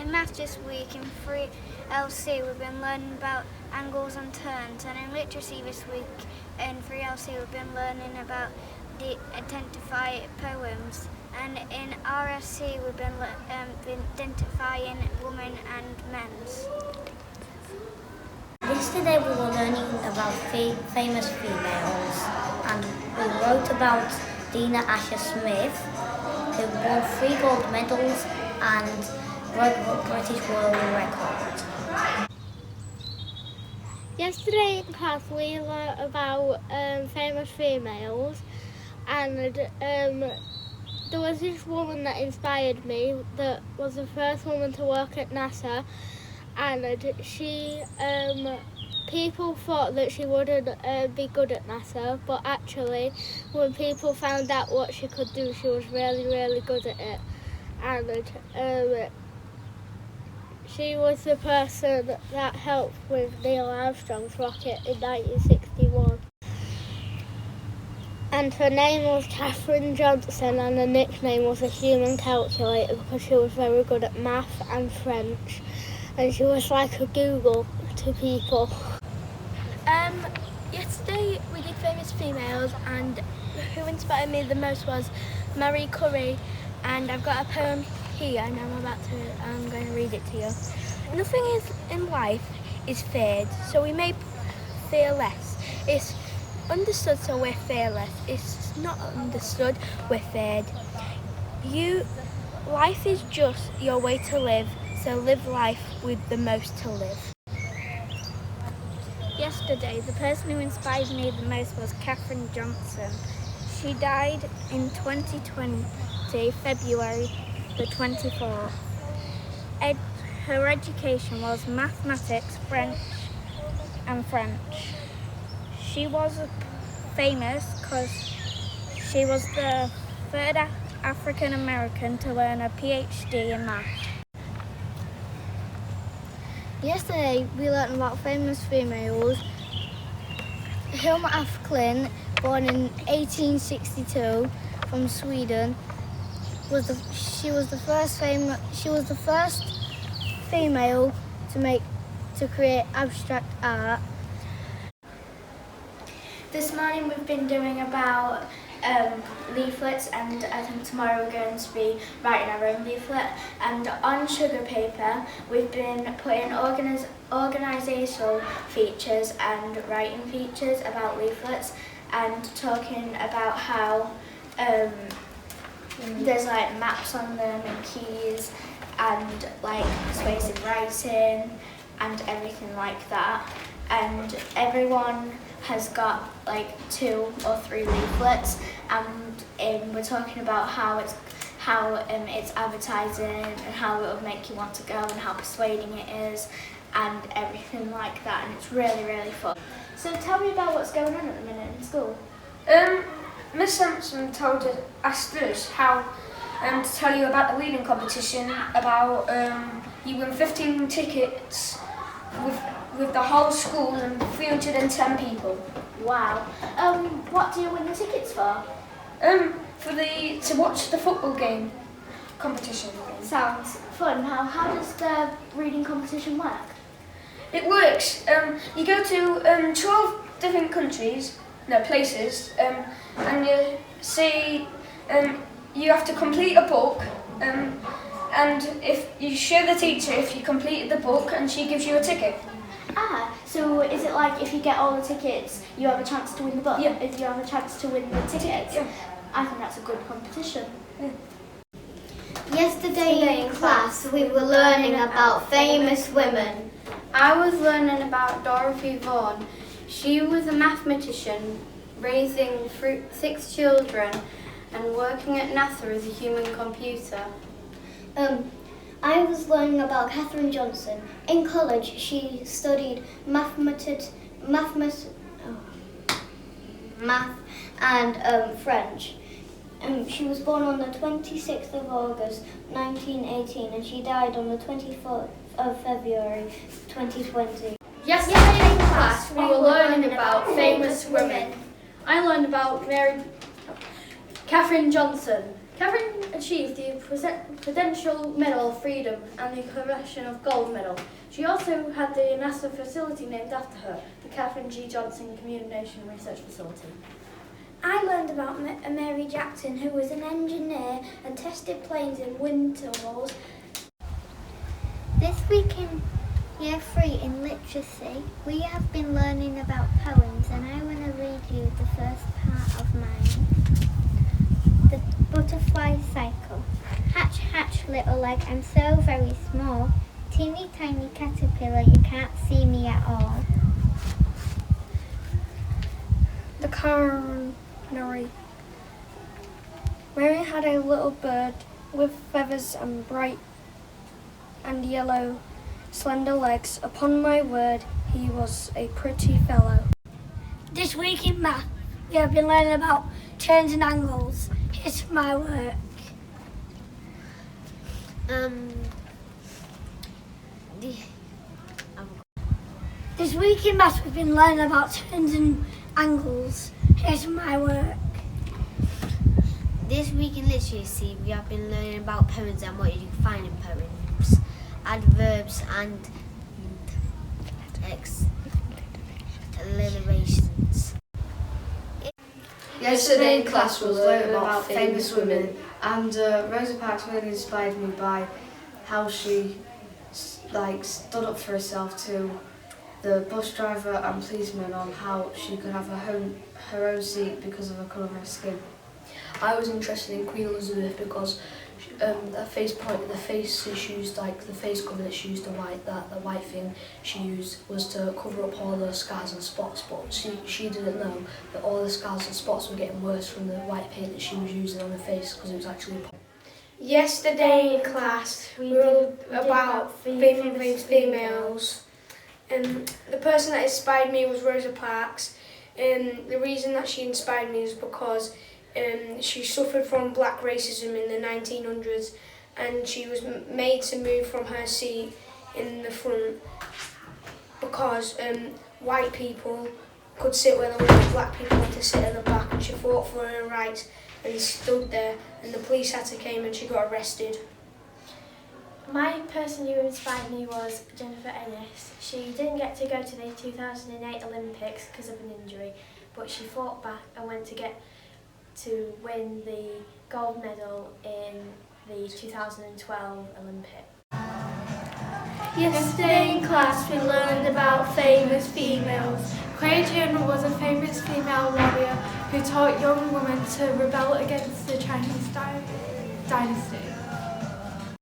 In maths this week in 3LC we've been learning about angles and turns, and in literacy this week in 3LC we've been learning about the identify poems, and in RSC we've been identifying women and men's. Yesterday we were learning about famous females, and we wrote about Dina Asher Smith, who won 3 gold medals and broke the British World Record. Yesterday in class we learned about famous females, and there was this woman that inspired me that was the first woman to work at NASA, and she people thought that she wouldn't be good at NASA, but actually when people found out what she could do, she was really, really good at it. And she was the person that helped with Neil Armstrong's rocket in 1961. And her name was Katherine Johnson, and her nickname was a human calculator because she was very good at math and French, and she was like a Google to people. Yesterday we did famous females, and who inspired me the most was Marie Curie, and I've got a poem here and I'm going to read it to you. Nothing is in life is feared, so we may fear less. It's understood, so we're fearless. It's not understood, we're feared. Life is just your way to live, so live life with the most to live. Yesterday, the person who inspired me the most was Katherine Johnson. She died in 2020, February the 24th. Her education was mathematics, French and French. She was famous because she was the third African American to earn a PhD in math. Yesterday we learned about famous females. Hilma af Klint, born in 1862 from Sweden, she was the first female to create abstract art. This morning we've been doing about leaflets, and I think tomorrow we're going to be writing our own leaflet. And on sugar paper we've been putting organisational features and writing features about leaflets, and talking about how there's like maps on them and keys and like persuasive writing and everything like that. And everyone has got like 2 or 3 leaflets, and we're talking about how it's advertising and how it will make you want to go and how persuading it is and everything like that, and it's really, really fun. So tell me about what's going on at the minute in school. Miss Sampson asked us how to tell you about the reading competition, about you win 15 tickets with the whole school and 310 people. Wow. What do you win the tickets for? To watch the football game competition. Sounds fun. How does the reading competition work? It works. You go to 12 different places, and you see you have to complete a book, and if you show the teacher if you completed the book, and she gives you a ticket. So is it like if you get all the tickets, you have a chance to win the book? Yeah. If you have a chance to win the tickets? Yeah. I think that's a good competition. Yeah. Yesterday in class we were learning about famous women. I was learning about Dorothy Vaughan. She was a mathematician, raising 6 children and working at NASA as a human computer. I was learning about Katherine Johnson. In college, she studied math and French. She was born on the 26th of August 1918, and she died on the 24th of February 2020. Yesterday in class, we were learning about famous women. I learned about Katherine Johnson. Catherine achieved the Presidential Medal of Freedom and the Congressional Gold Medal. She also had the NASA facility named after her, the Katherine G. Johnson Communication Research Facility. I learned about Mary Jackson, who was an engineer and tested planes in wind tunnels. This week in Year 3 in Literacy, we have been learning about poems, and I want to read you the first part of mine. The Butterfly Cycle. Hatch, hatch, little egg, I'm so very small. Teeny tiny caterpillar, you can't see me at all. The Canary. Mary had a little bird with feathers and bright and yellow, slender legs. Upon my word, he was a pretty fellow. This week in math, we have been learning about turns and angles. Here's my work. This week in maths, we've been learning about turns and angles. Here's my work. This week in literacy, we have been learning about poems and what you can find in poems, adverbs and alliterations. Yesterday in class we learned about famous women, and Rosa Parks really inspired me by how she stood up for herself to the bus driver and policeman on how she could have her own seat because of the colour of her skin. I was interested in Queen Elizabeth because the face is used, like the face cover that she used, the white thing she used was to cover up all the scars and spots, but she didn't know that all the scars and spots were getting worse from the white paint that she was using on her face because it was actually. Yesterday in class we wrote about famous females. The person that inspired me was Rosa Parks. The reason that she inspired me is because she suffered from black racism in the 1900s, and she was made to move from her seat in the front because white people could sit where they wanted, black people had to sit at the back, and she fought for her rights and stood there, and the police had to come and she got arrested. My person who inspired me was Jennifer Ennis. She didn't get to go to the 2008 Olympics because of an injury, but she fought back and went to win the gold medal in the 2012 Olympics. Yesterday in class we learned about famous females. Cleopatra was a famous female warrior who taught young women to rebel against the Chinese dynasty.